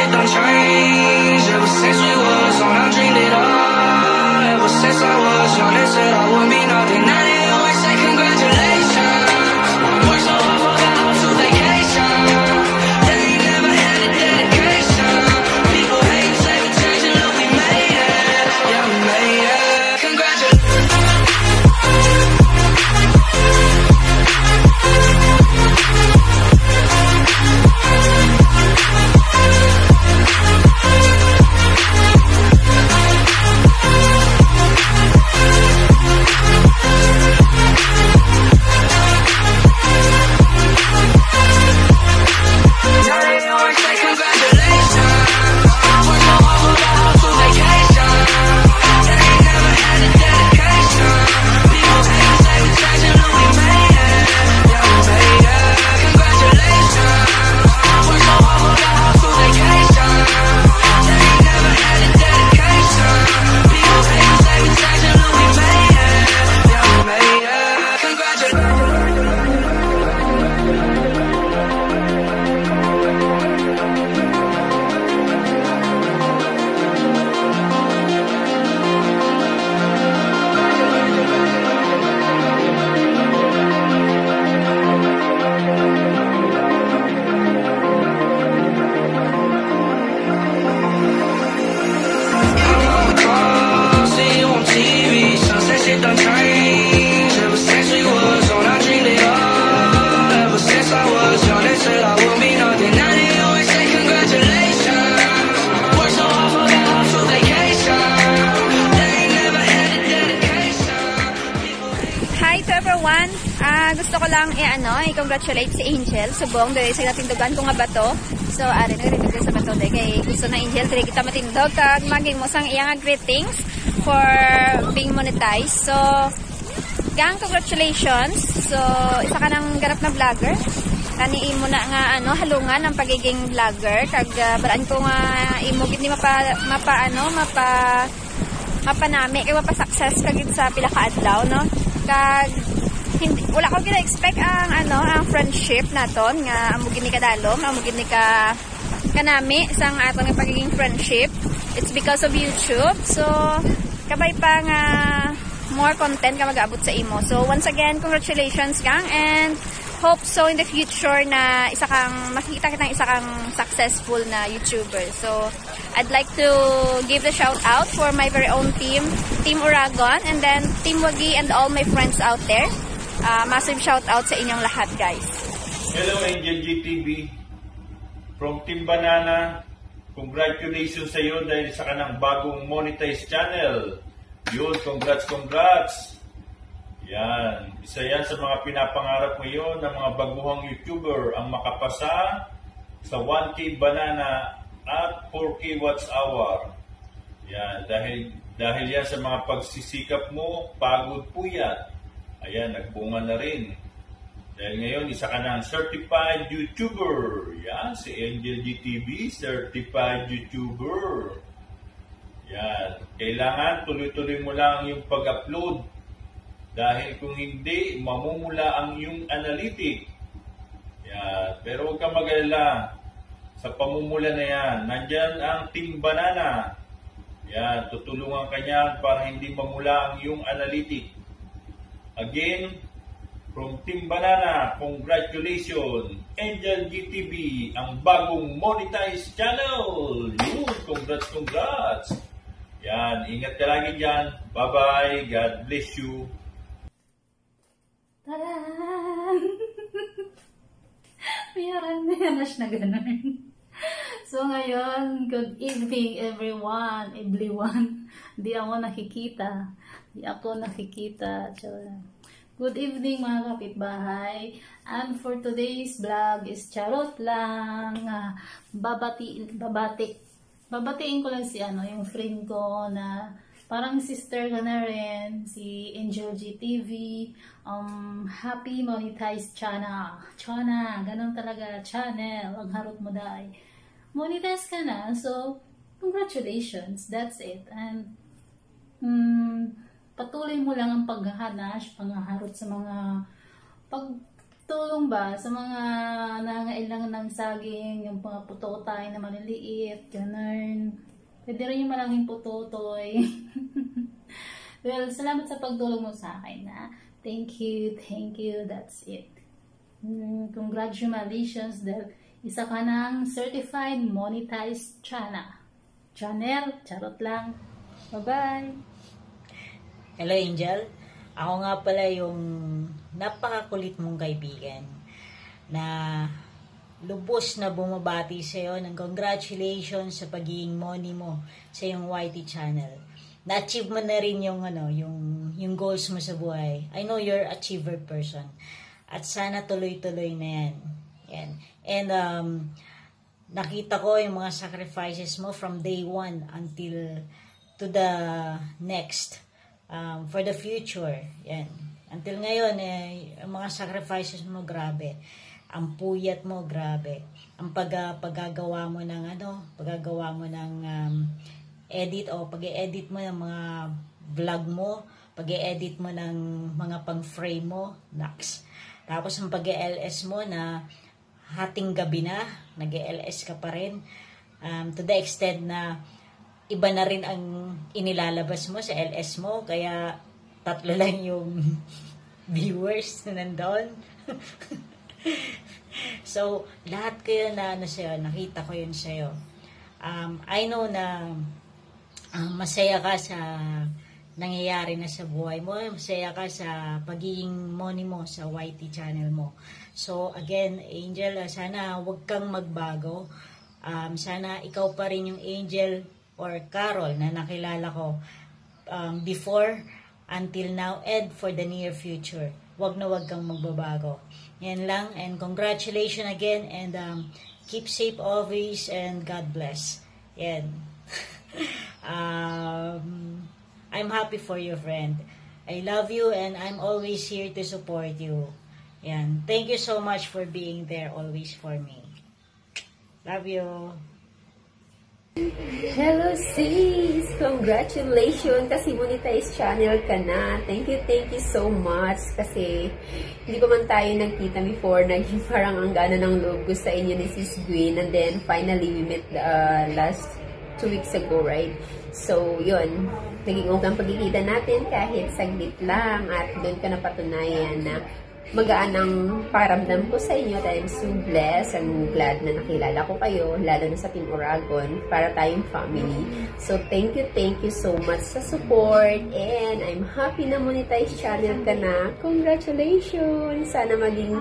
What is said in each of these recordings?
shit done changed. Ever since we was on, I dreamed it all. Ever since I was young, they said I would be nothing. Now they always say congratulations. Worked so hard, forgot how to vacation. They ain't never had a dedication. People hate, say we changed and look, we made it. Yeah, we made it. Congratulations. Gusto ko lang i-congratulate si Angel subong dahil sa natindugan ko nga bato. So ari nagretugay sa bato dahil kay gusto na Angel dili kita matindog kag maging mo sang iyang greetings for being monetized. So gang congratulations. So isa ka nang ganap na vlogger. Kani imo na nga halungan ang pagiging vlogger kag balaan ko nga imo gid ni mapanami kay mapa-success kag sa pila ka adlaw no. Kag wala ko gina-expect ang friendship naton nga amo gini kadalom, amo gini ka kanami sang aton nga pagiging friendship. It's because of YouTube. So kabay pa nga more content ka mag-aabot sa imo. So once again, congratulations gang and hope so in the future na makikita kitang isa kang successful na YouTuber. So I'd like to give the shout out for my very own team, Team Uragon, and then Team Wagi and all my friends out there. Massive shout out sa inyong lahat, guys. Hello, Angel GTV. From Team Banana, congratulations sa iyo dahil sa kanang bagong monetized channel. Yun, congrats. Yan, isa yan sa mga pinapangarap mo yun ng mga baguhang YouTuber ang makapasa sa 1K Banana at 4K watch hour. Yan, dahil yan sa mga pagsisikap mo, pagod puyat. Ayan, nagbunga na rin. Dahil ngayon, isa ka ng certified YouTuber. Yan, si Angel GTV, certified YouTuber. Yan, kailangan tuloy-tuloy mo lang yung pag-upload. Dahil kung hindi, mamumula ang iyong analytic. Yan, pero huwag ka mag-alala. Sa pamumula na yan, nandyan ang Team Banana. Yan, tutulungan ka niyan para hindi mamula ang iyong analytic. Again, from Team Banana, congratulations! Angel GTV, ang bagong monetized channel! Yun, congrats! Yan, ingat ka lagi dyan. Bye-bye, God bless you. Taran! Mayroon na ganun. So ngayon, good evening everyone. Di ako nakikita. Good evening mga kapitbahay. And for today's vlog is charot lang. Babatiin ko lang si yung friend ko na parang sister ko na rin, si Angel GTV. Happy monetized channel. Ganun talaga, channel. Ang harot mo dahil. Monetize ka na, so congratulations. That's it. And patuloy mo lang ang pangharot sa mga tulong ba sa mga nangailangan ng saging, yung mga putotoy na maliliit, ganun. Pwede rin yung malaking putotoy. Well, salamat sa pagtulong mo sa akin, ha? Thank you, that's it. Congratulations dahil isa ka ng certified monetized channel. Charot lang. Bye-bye! Hello Angel, ako nga pala yung napakakulit mong kaibigan na lubos na bumabati sa'yo ng congratulations sa pagiging money mo sa iyong YT channel. Na-achieve mo na rin yung, yung goals mo sa buhay. I know you're a achiever person. At sana tuloy-tuloy na yan. Yan. And nakita ko yung mga sacrifices mo from day one until to the next. For the future. Yan. Until ngayon, ang mga sacrifices mo, grabe. Ang puyat mo, grabe. Ang paggagawa mo ng paggagawa mo ng edit o pag-edit mo ng mga vlog mo, pag-edit mo ng mga pang-frame mo, naks. Tapos ang pag-LS mo na hating gabi na, nag-LS ka pa rin, to the extent na iba na rin ang inilalabas mo sa LS mo, kaya 3 lang yung viewers na nandun. So, lahat kayo na sa'yo, nakita ko yun sa'yo. I know na masaya ka sa nangyayari na sa buhay mo, masaya ka sa pagiging money mo sa YT channel mo. So, again, Angel, sana wag kang magbago. Sana ikaw pa rin yung Angel or Carol na nakilala ko before, until now, and for the near future. Wag na wag kang magbabago. Yan lang, and congratulations again, and keep safe always, and God bless. Yan. I'm happy for you, friend. I love you, and I'm always here to support you. Yan. Thank you so much for being there always for me. Love you. Hello sis! Congratulations! Kasi monetized channel ka na. Thank you so much. Kasi hindi pa man tayo nagkita before. Naging parang ang gana ng loob ko sa inyo ni Sis Gwen. And then finally we met last 2 weeks ago, right? So yun, naging okay ang pagkikita natin kahit saglit lang. At doon ka napatunayan na magaan ang paramdam ko sa inyo. I'm so blessed and glad na nakilala ko kayo, lalo na sa Team Oragon, para tayong family. So, thank you so much sa support, and I'm happy na monetized channel ka na. Congratulations! Sana maging,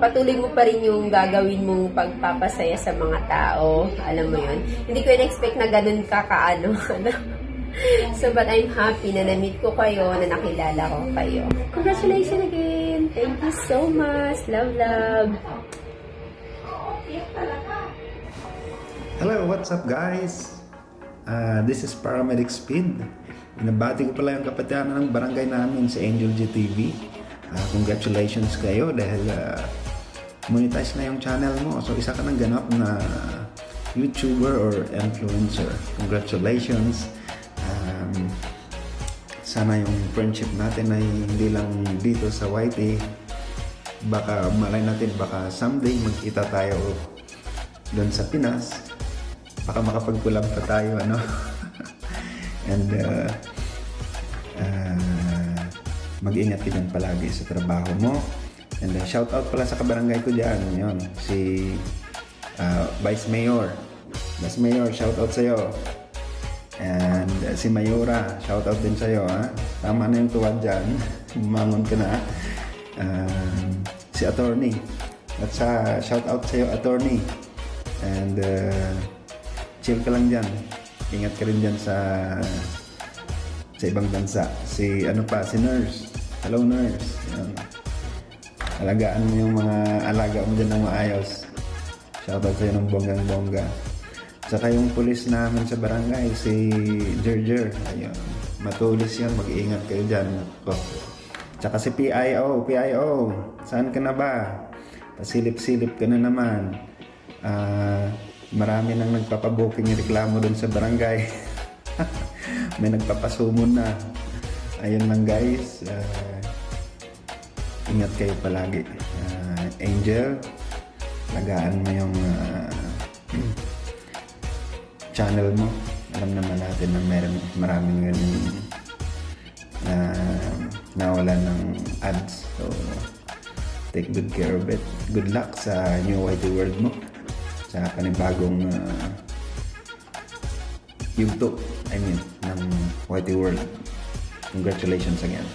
patuloy mo pa rin yung gagawin mong pagpapasaya sa mga tao. Alam mo yun? Hindi ko in-expect na ganun ka So, but I'm happy na na-meet ko kayo, na nakilala ko kayo. Congratulations again! Thank you so much! Love! Hello, what's up guys? This is Paramedic Speed. Binabati ko pala yung kapatianan ng barangay namin sa Angel GTV. Congratulations kayo dahil monetize na yung channel mo. So, isa ka ng ganap na YouTuber or influencer. Congratulations! Sana yung friendship natin ay hindi lang dito sa YT. Baka malay natin, baka someday magkita tayo doon sa Pinas. Baka makapag-collab pa tayo, And mag-ingat ka dyan palagi sa trabaho mo. And shout out pala sa kabarangay ko dyan, yun, si Vice Mayor. Vice Mayor, shout out sa'yo. And si Mayura, shout out din sa'yo, ha? Tama na yung tuwad dyan. Bumangon ka na. Si Attorney. At shout out sa'yo, Attorney. And chill ka lang dyan. Ingat ka rin dyan sa ibang bansa. Si Nurse. Hello, Nurse. Yan. Alagaan mo yung mga alaga mo dyan ng maayos. Shout out sa'yo ng bonggang-bongga. Saka yung pulis namin sa barangay, si Jerjer. Ayun. Matulis yan. Mag-iingat kayo dyan. Tsaka si PIO. Saan ka na ba? Pasilip-silip ka na naman. Marami nang nagpapabuking reklamo dun sa barangay. May nagpapasumon na. Ayun lang guys. Ingat kayo palagi. Angel, lagaan mo yung channel mo. Alam naman natin na maraming ganun na nawalan ng ads. So, take good care of it. Good luck sa new YT world mo. Sa panibagong YouTube, ng YT world. Congratulations again.